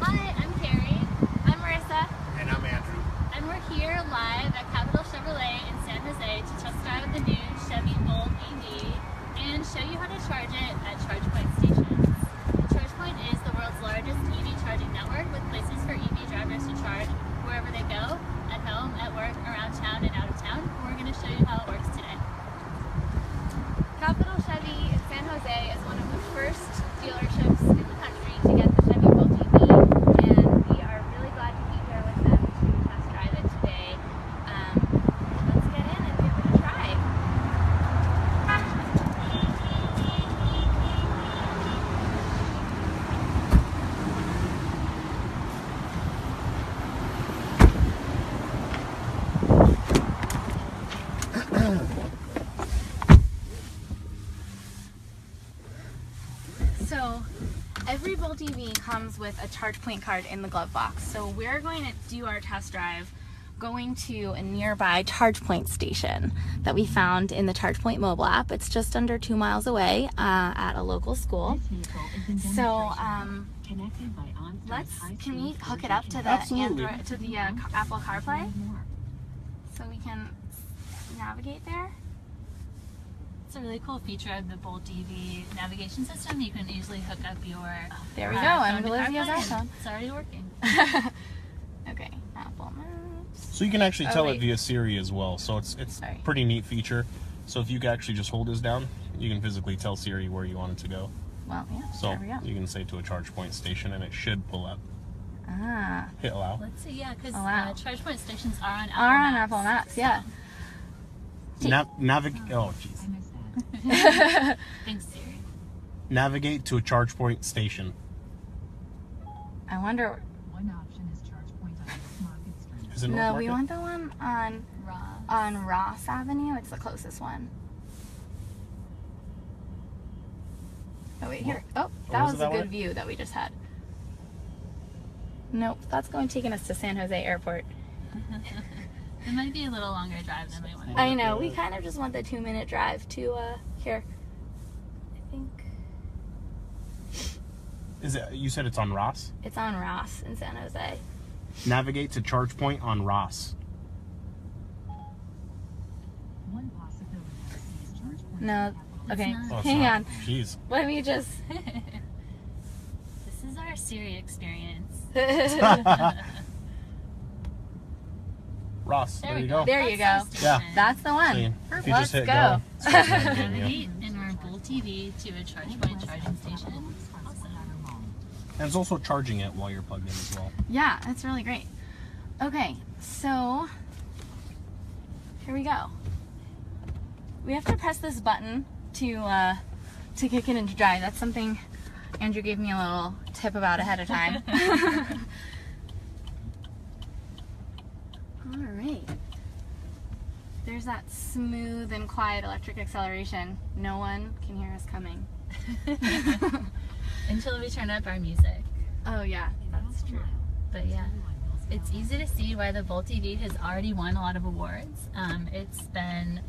Hi, I'm Carrie. I'm Marissa. And I'm Andrew. And we're here live at Capital Chevrolet in San Jose to test drive the new Chevy Bolt EV and show you how to charge it at ChargePoint stations. ChargePoint is the world's largest EV charging network with places for EV drivers to charge wherever they go, at home, at work, around town, and out of town. We're going to show you how it works today. Capital Chevy in San Jose is one of the first dealerships in the country to get the Chevy Bolt EV, and we are really glad to be here with them to test drive it today. Let's get in and give it a try. So every Bolt EV comes with a ChargePoint card in the glove box. So we're going to do our test drive going to a nearby ChargePoint station that we found in the ChargePoint mobile app. It's just under 2 miles away at a local school. So can we hook it up to the Android, to the Apple CarPlay so we can navigate there? It's a really cool feature of the Bolt EV navigation system. You can easily hook up your There we go. I'm phone to Olivia's CarPlay, iPhone. and it's already working. Okay, Apple Maps. So you can actually Oh, tell wait. it via Siri as well. So it's Sorry. pretty neat feature. So if you can actually just hold this down, you can physically tell Siri where you want it to go. Well, yeah, So there we go. you can say to a ChargePoint station and it should pull up. Ah, Hit allow. Let's see, yeah, because Oh, wow. ChargePoint stations are on Apple are on Maps. Apple Maps, yeah. Oh, jeez. Thanks, Siri. Navigate to a ChargePoint station. I wonder. One option is ChargePoint on North Market Street. Is it North No, we Market? want the one Ross. on Ross Avenue. It's the closest one. Oh wait, here. Oh, that was was it a that good way? view that we just had. Nope, that's taking us to San Jose Airport. It might be a little longer drive than we wanted. I know. We kind of just want the 2-minute drive to here. I think Is it? You said it's on Ross? it's on Ross in San Jose. Navigate to ChargePoint on Ross. One possibility to see is ChargePoint. No. Okay, not. Oh, it's hang not. on. Jeez. Let me just. This is our Siri experience. Ross. There you go. There you That's go. our Yeah. station. That's the See, one. if you Let's just hit go. it's just gonna give you- Navigate in our Bolt TV to a ChargePoint charging station. Awesome. And it's also charging it while you're plugged in as well. Yeah, that's really great. Okay, so here we go. We have to press this button to kick it into drive. That's something Andrew gave me a little tip about ahead of time. All right. There's that smooth and quiet electric acceleration. No one can hear us coming. Until we turn up our music. Oh yeah, that's true. But yeah, it's easy to see why the Bolt EV has already won a lot of awards. It's been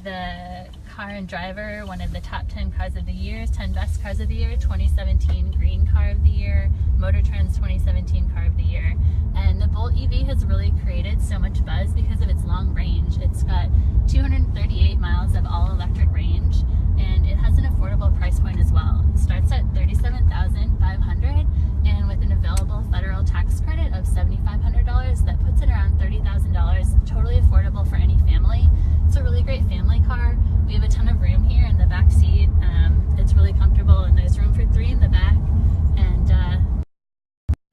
the Car and Driver, one of the top 10 cars of the year, 10 best cars of the year, 2017 Green Car of the Year, Motor Trend's 2017 Car of the Year. And the Bolt EV has really created so much buzz because of its long range. It's got 238 miles of all-electric range, and it has an affordable price point as well. It starts at $37,500, and with an available federal tax credit of $7,500, that puts it around $30,000. Totally affordable for any family. It's a really great family car. We have a ton of room here in the back seat. It's really comfortable, and there's room for 3 in the back, and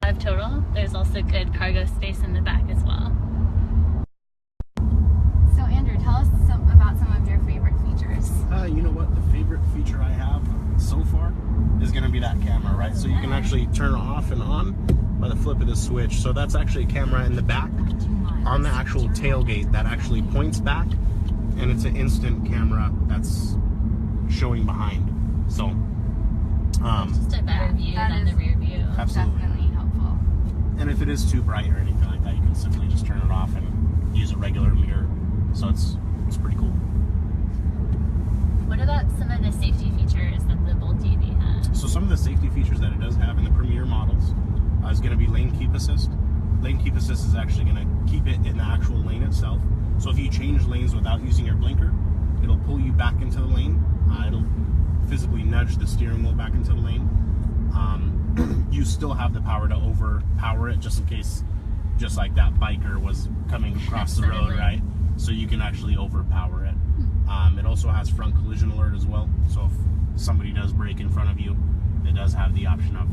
5 total. There's also good cargo space in the back as well. So Andrew, tell us about some of your favorite features. You know what? The favorite feature I have so far is going to be that camera, right? So you can actually turn it off and on by the flip of the switch. So that's actually a camera in the back on the actual tailgate that actually points back, and it's an instant camera that's showing behind. So, Just a better view that than is the rear view. absolutely. Definitely helpful. And if it is too bright or anything like that, you can simply just turn it off and use a regular mirror. So it's pretty cool. What about some of the safety features that the Bolt EV has? So some of the safety features that it does have in the Premier models is going to be lane assist. Lane keep assist is actually going to keep it in the actual lane itself. So if you change lanes without using your blinker, it'll pull you back into the lane. It'll physically nudge the steering wheel back into the lane. You still have the power to overpower it, just in case, just like that biker was coming across the road, right? So you can actually overpower it. It also has front collision alert as well. So if somebody does brake in front of you, it does have the option of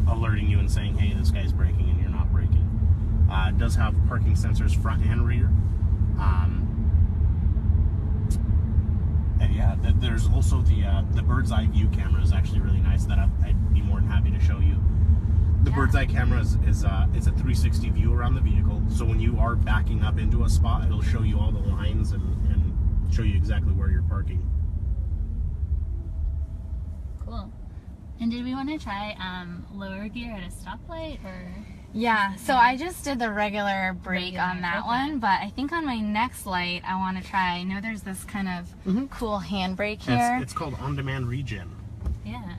alerting you and saying, hey, this guy's braking and you're not braking. It does have parking sensors front and rear. And yeah, there's also the bird's eye view camera is actually really nice that I'd be more than happy to show you. The bird's eye camera is it's a 360 view around the vehicle. So when you are backing up into a spot, it'll show you all the lines and show you exactly where you're parking. Cool. And did we want to try lower gear at a stoplight or? Yeah, so I just did the regular brake on that okay. one, but I think on my next light I want to try, I know there's this kind of cool handbrake here. It's called on-demand regen. Yeah.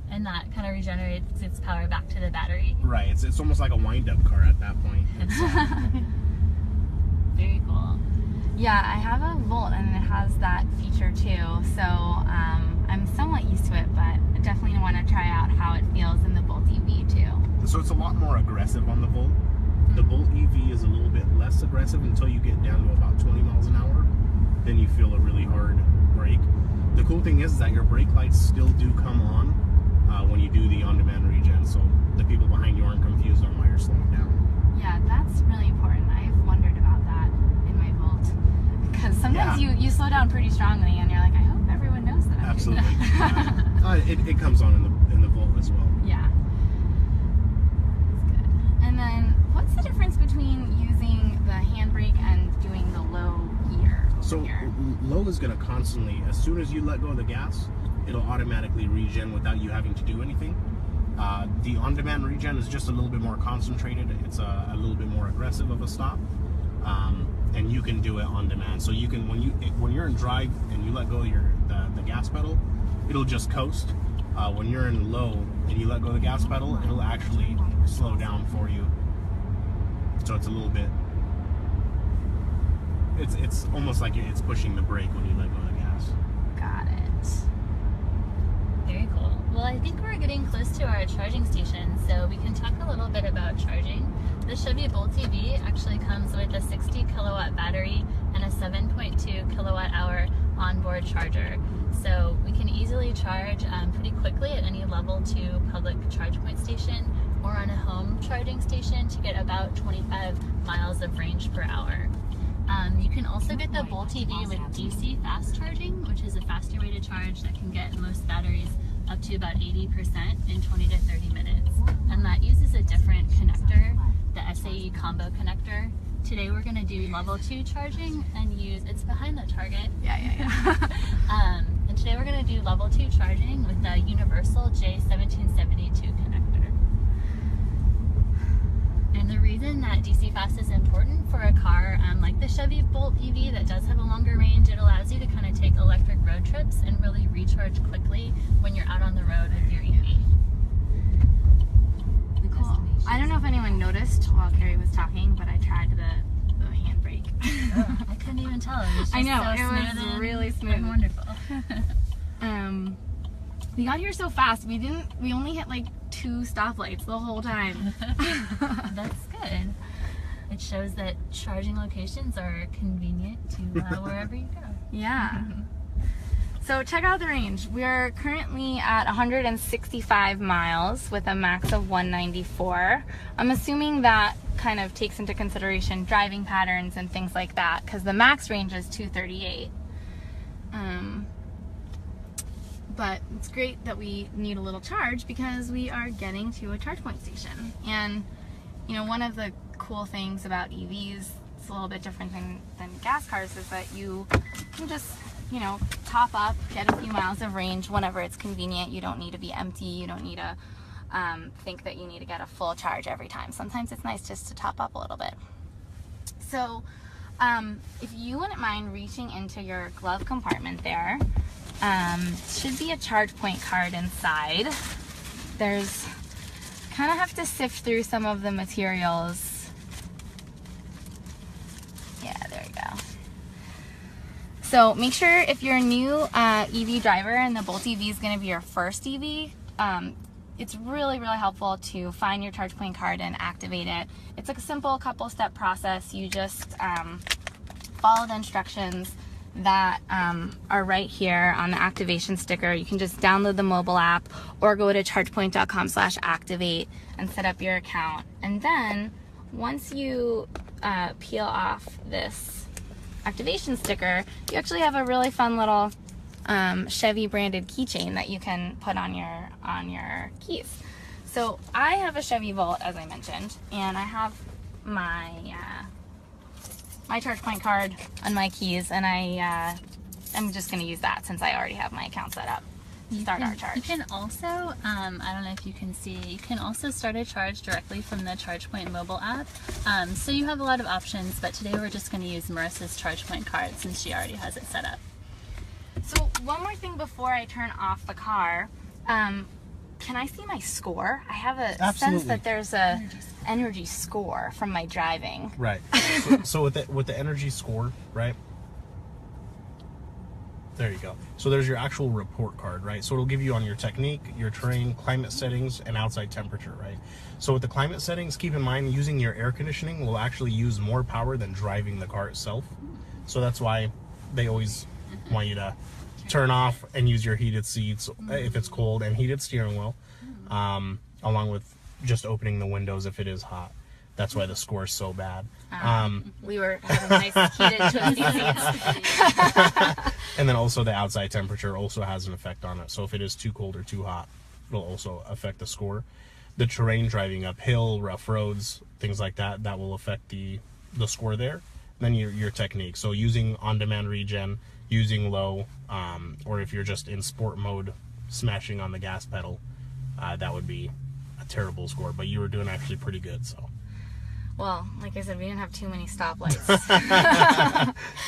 And that kind of regenerates its power back to the battery. Right, it's almost like a wind-up car at that point. Very cool. Yeah, I have a Volt and it has that feature too, so I'm somewhat used to it, but I definitely want to try out how it feels in the Volt EV too. So it's a lot more aggressive on the Volt. The Volt EV is a little bit less aggressive until you get down to about 20 miles an hour. Then you feel a really hard brake. The cool thing is that your brake lights still do come on when you do the on-demand regen, so the people behind you aren't confused on why you're slowing down. Yeah, that's really important. I've wondered about that in my Volt. Because sometimes you slow down pretty strongly and you're like, I hope everyone knows that. Absolutely. It comes on in the Volt as well. Yeah. That's good. And then what's the difference between using the handbrake and doing the low gear? So low is going to constantly, as soon as you let go of the gas, it'll automatically regen without you having to do anything. The on-demand regen is just a little bit more concentrated. It's a little bit more aggressive of a stop, and you can do it on demand. So you can, when you're in drive and you let go of the gas pedal, it'll just coast. When you're in low and you let go of the gas pedal, it'll actually slow down for you. So it's a little bit. It's almost like it's pushing the brake when you let go of the gas. Got it. Very cool. Well, I think we're getting close to our charging station, so we can talk a little bit about charging. The Chevy Bolt EV actually comes with a 60 kilowatt battery and a 7.2 kilowatt hour onboard charger. So we can easily charge pretty quickly at any level 2 public charge point station or on a home charging station to get about 25 miles of range per hour. You can also get the Bolt EV with DC fast charging, which is a faster way to charge that can get most batteries up to about 80% in 20 to 30 minutes. And that uses a different connector, the SAE combo connector. Today we're going to do level 2 charging and it's behind the Target. Yeah. And today we're going to do level 2 charging with the universal J1772 connector. And the reason that DC fast is important for a car like the Chevy Bolt EV that does have a longer range, it allows you to kind of take electric road trips and really recharge quickly when you're out on the road with your EV. Cool. I don't know if anyone noticed while Carrie was talking, but I tried the handbrake. I couldn't even tell. It was just I know, so it smooth was really smooth. and wonderful. We got here so fast. We only hit like 2 stoplights the whole time. That's good. It shows that charging locations are convenient to wherever you go. Yeah. So check out the range. We're currently at 165 miles with a max of 194. I'm assuming that kind of takes into consideration driving patterns and things like that, because the max range is 238. But it's great that we need a little charge because we are getting to a charge point station. And you know, one of the cool things about EVs, it's a little bit different than gas cars, is that you can just, you know, top up, get a few miles of range whenever it's convenient. You don't need to be empty. You don't need to think that you need to get a full charge every time. Sometimes it's nice just to top up a little bit. So if you wouldn't mind reaching into your glove compartment there, should be a charge point card inside. There's kind of have to sift through some of the materials. Yeah, there we go. So make sure if you're a new EV driver and the Bolt EV is going to be your first EV, it's really, really helpful to find your charge point card and activate it. It's like a simple couple-step process. You just follow the instructions that are right here on the activation sticker. You can just download the mobile app or go to chargepoint.com/activate and set up your account. And then once you peel off this activation sticker, you actually have a really fun little Chevy branded keychain that you can put on your keys. So I have a Chevy Volt, as I mentioned, and I have my my charge point card on my keys, and I'm just going to use that since I already have my account set up. Start our charge. You can also, I don't know if you can see, you can also start a charge directly from the ChargePoint mobile app. So you have a lot of options, but today we're just going to use Marissa's ChargePoint card since she already has it set up. So one more thing before I turn off the car, can I see my score? I have a sense that there's a energy score from my driving. Right. So with the energy score, right? There you go. So there's your actual report card, right? So it'll give you on your technique, your terrain, climate settings, and outside temperature, right? So with the climate settings, keep in mind using your air conditioning will actually use more power than driving the car itself. So that's why they always want you to turn off and use your heated seats if it's cold, and heated steering wheel, along with just opening the windows if it is hot. That's why the score is so bad. We were having nice heated toasty seats. And then also the outside temperature also has an effect on it. So if it is too cold or too hot, it'll also affect the score. The terrain, driving uphill, rough roads, things like that, that will affect the score there. Then your technique. So using on-demand regen, using low, or if you're just in sport mode, smashing on the gas pedal, that would be a terrible score. But you were doing actually pretty good, so. Well, like I said, we didn't have too many stoplights.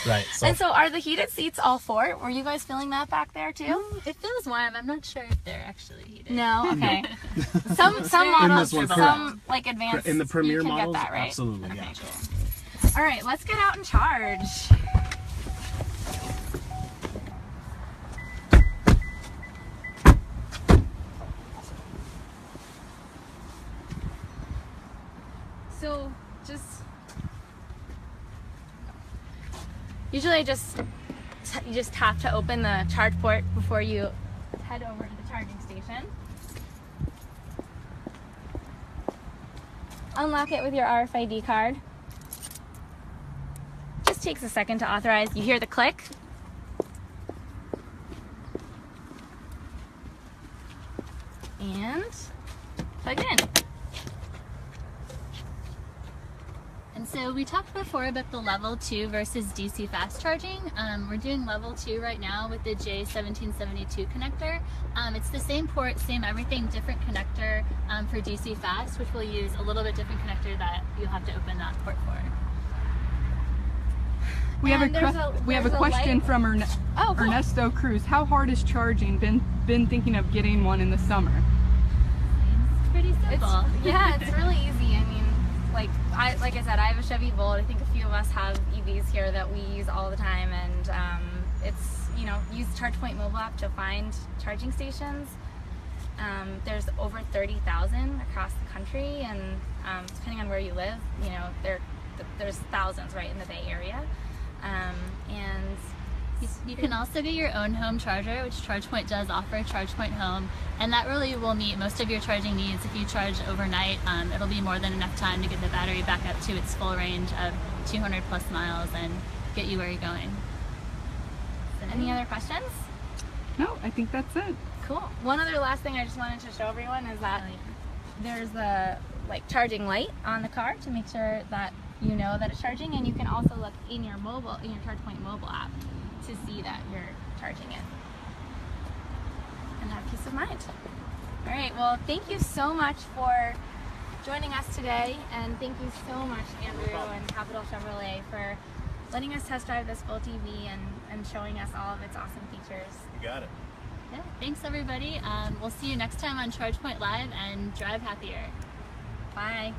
Right. So. And so are the heated seats all four? Were you guys feeling that back there too? It feels warm. I'm not sure if they're actually heated. No? Okay. Some models, one, some like advanced, in the Premier you can models, get that, right? absolutely, Okay, yeah. cool. All right, let's get out and charge. So usually you just tap to open the charge port before you head over to the charging station. Unlock it with your RFID card. Just takes a second to authorize. You hear the click. And plug it in. And so we talked before about the level 2 versus DC fast charging. We're doing level 2 right now with the J1772 connector. It's the same port, same everything, different connector for DC fast, which will use a little bit different connector that you'll have to open that port for. We have a question from Ernesto Cruz. How hard is charging? Been thinking of getting one in the summer. It's pretty simple. It's really easy. I mean, like I said, I have a Chevy Volt. I think a few of us have EVs here that we use all the time, and it's, use the ChargePoint mobile app to find charging stations. There's over 30,000 across the country, and depending on where you live, there's thousands right in the Bay Area. And you can also get your own home charger, which ChargePoint does offer, ChargePoint Home, and that really will meet most of your charging needs. If you charge overnight, it'll be more than enough time to get the battery back up to its full range of 200 plus miles and get you where you're going. So, any other questions? No, I think that's it. Cool. One other last thing I just wanted to show everyone is that there's a charging light on the car to make sure that you know that it's charging, and you can also look in your ChargePoint mobile app to see that you're charging it and have peace of mind. All right, well, thank you so much for joining us today, and thank you so much, Andrew and Capital Chevrolet, for letting us test drive this Bolt EV and showing us all of its awesome features. You got it. Yeah, thanks everybody. We'll see you next time on ChargePoint Live, and drive happier. Bye.